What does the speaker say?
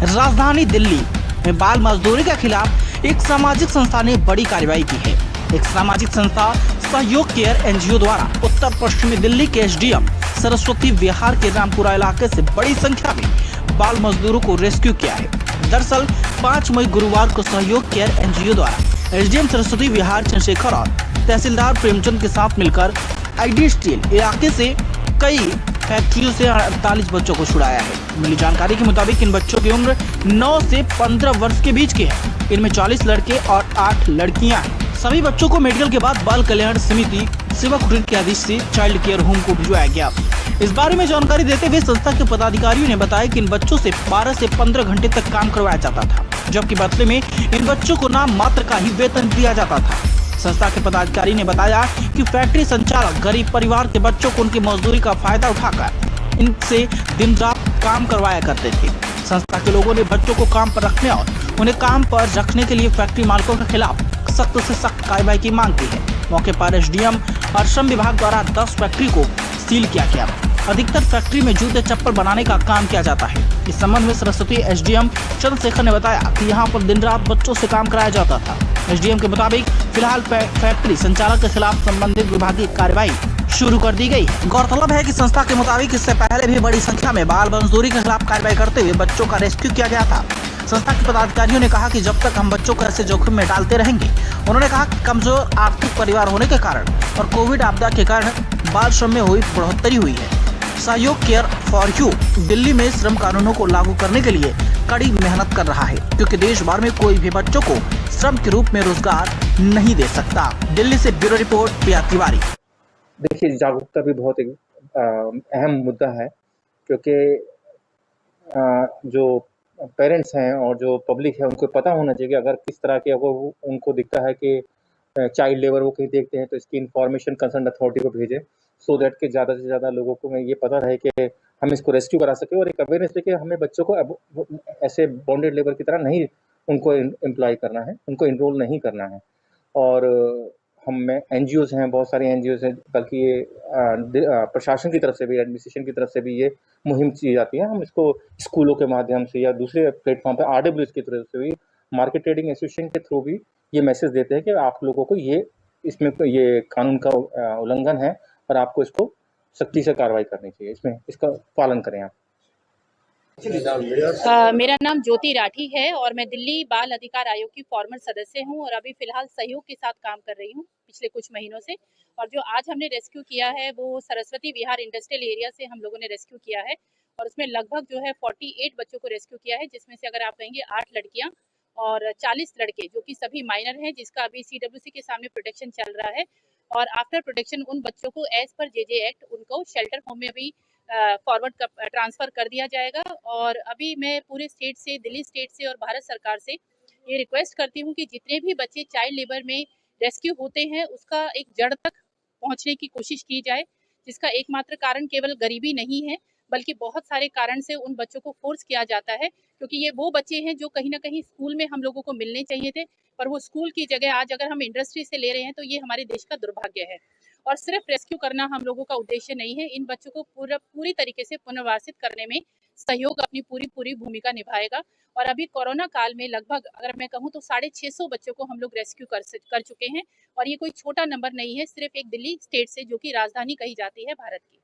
राजधानी दिल्ली में बाल मजदूरी के खिलाफ एक सामाजिक संस्था ने बड़ी कार्रवाई की है। एक सामाजिक संस्था सहयोग केयर एनजीओ द्वारा उत्तर पश्चिमी दिल्ली के एसडीएम सरस्वती विहार के रामपुरा इलाके से बड़ी संख्या में बाल मजदूरों को रेस्क्यू किया है। दरअसल 5 मई गुरुवार को सहयोग केयर एनजीओ द्वारा एसडीएम सरस्वती विहार चंद्रशेखर और तहसीलदार प्रेमचंद के साथ मिलकर आईडी स्टील इलाके से कई फैक्ट्रियों से 48 बच्चों को छुड़ाया है। मिली जानकारी के मुताबिक इन बच्चों की उम्र 9 से 15 वर्ष के बीच की है। इनमें 40 लड़के और 8 लड़कियां हैं। सभी बच्चों को मेडिकल के बाद बाल कल्याण समिति सेवा कुटीर के आदेश से चाइल्ड केयर होम को भिजवाया गया। इस बारे में जानकारी देते हुए संस्था के पदाधिकारियों ने बताया कि इन बच्चों से 12 से 15 घंटे तक काम करवाया जाता था, जबकि बदले में इन बच्चों को नाम मात्र का ही वेतन दिया जाता था। संस्था के पदाधिकारी ने बताया कि फैक्ट्री संचालक गरीब परिवार के बच्चों को उनकी मजदूरी का फायदा उठाकर इनसे दिन रात काम करवाया करते थे। संस्था के लोगों ने बच्चों को काम पर रखने और उन्हें काम पर रखने के लिए फैक्ट्री मालिकों के खिलाफ सख्त से सख्त कार्रवाई की मांग की है। मौके पर एसडीएम और श्रम विभाग द्वारा 10 फैक्ट्री को सील किया गया। अधिकतर फैक्ट्री में जूते चप्पल बनाने का काम किया जाता है। इस संबंध में सरस्वती एसडीएम चंद्रशेखर ने बताया कि यहाँ पर दिन रात बच्चों से काम कराया जाता था। एसडीएम के मुताबिक फिलहाल फैक्ट्री संचालक के खिलाफ संबंधित विभागीय कार्रवाई शुरू कर दी गई है। गौरतलब है कि संस्था के मुताबिक इससे पहले भी बड़ी संख्या में बाल मजदूरी के खिलाफ कार्रवाई करते हुए बच्चों का रेस्क्यू किया गया था। संस्था के पदाधिकारियों ने कहा कि जब तक हम बच्चों को ऐसे जोखिम में डालते रहेंगे। उन्होंने कहा कि कमजोर आर्थिक परिवार होने के कारण और कोविड आपदा के कारण बाल श्रम में हुई बढ़ोतरी हुई है। सहयोग केयर फॉर यू दिल्ली में श्रम कानूनों को लागू करने के लिए कड़ी मेहनत कर रहा है, क्योंकि देश भर में कोई भी बच्चों को श्रम के रूप में रोजगार नहीं दे सकता। दिल्ली से ब्यूरो रिपोर्ट प्रिया तिवारी। देखिए, जागरूकता भी बहुत एक अहम मुद्दा है, क्योंकि जो पेरेंट्स हैं और जो पब्लिक है उनको पता होना चाहिए कि अगर किस तरह के उनको दिखता है कि चाइल्ड लेबर वो कहीं देखते हैं तो इसकी इंफॉर्मेशन कंसर्न अथॉरिटी को भेजें, सो दैट कि ज़्यादा से ज़्यादा लोगों को ये पता रहे कि हम इसको रेस्क्यू करा सके और एक अवेयरनेस दे कि हमें बच्चों को ऐसे बॉन्डेड लेबर की तरह नहीं उनको एम्प्लॉय करना है, उनको इनरोल नहीं करना है। और हम एनजीओज़ हैं, बहुत सारे एनजीओज़ हैं, बल्कि ये प्रशासन की तरफ से भी, एडमिनिस्ट्रेशन की तरफ से भी ये मुहिम की जाती है। हम इसको स्कूलों के माध्यम से या दूसरे प्लेटफॉर्म पर आरडब्ल्यूएस की तरफ से भी, मार्केट ट्रेडिंग एसोसिएशन के थ्रू भी ये मैसेज देते हैं कि आप लोगों को इसमें ये कानून का उल्लंघन है और आपको इसको सख्ती से कार्रवाई करनी चाहिए, इसमें इसका पालन करें आप। मेरा नाम ज्योति राठी है और मैं दिल्ली बाल अधिकार आयोग की फॉर्मर सदस्य हूं और अभी फिलहाल सहयोग के साथ काम कर रही हूं पिछले कुछ महीनों से। और जो आज हमने रेस्क्यू किया है वो सरस्वती विहार इंडस्ट्रियल एरिया से हम लोगों ने रेस्क्यू किया है और उसमें लगभग जो है 48 बच्चों को रेस्क्यू किया है, जिसमें से अगर आप कहेंगे 8 लड़कियां और 40 लड़के, जो कि सभी माइनर हैं, जिसका अभी CWC के सामने प्रोटेक्शन चल रहा है। और आफ्टर प्रोटेक्शन उन बच्चों को एज पर JJ एक्ट उनको शेल्टर होम में अभी फॉरवर्ड ट्रांसफ़र कर दिया जाएगा। और अभी मैं पूरे स्टेट से, दिल्ली स्टेट से और भारत सरकार से ये रिक्वेस्ट करती हूँ कि जितने भी बच्चे चाइल्ड लेबर में रेस्क्यू होते हैं उसका एक जड़ तक पहुँचने की कोशिश की जाए, जिसका एकमात्र कारण केवल गरीबी नहीं है बल्कि बहुत सारे कारण से उन बच्चों को फोर्स किया जाता है, क्योंकि ये वो बच्चे हैं जो कहीं ना कहीं स्कूल में हम लोगों को मिलने चाहिए थे, पर वो स्कूल की जगह आज अगर हम इंडस्ट्री से ले रहे हैं तो ये हमारे देश का दुर्भाग्य है। और सिर्फ रेस्क्यू करना हम लोगों का उद्देश्य नहीं है, इन बच्चों को पूरी तरीके से पुनर्वासित करने में सहयोग अपनी पूरी भूमिका निभाएगा। और अभी कोरोना काल में लगभग अगर मैं कहूँ तो 650 बच्चों को हम लोग रेस्क्यू कर चुके हैं और ये कोई छोटा नंबर नहीं है, सिर्फ एक दिल्ली स्टेट से, जो कि राजधानी कही जाती है भारत की।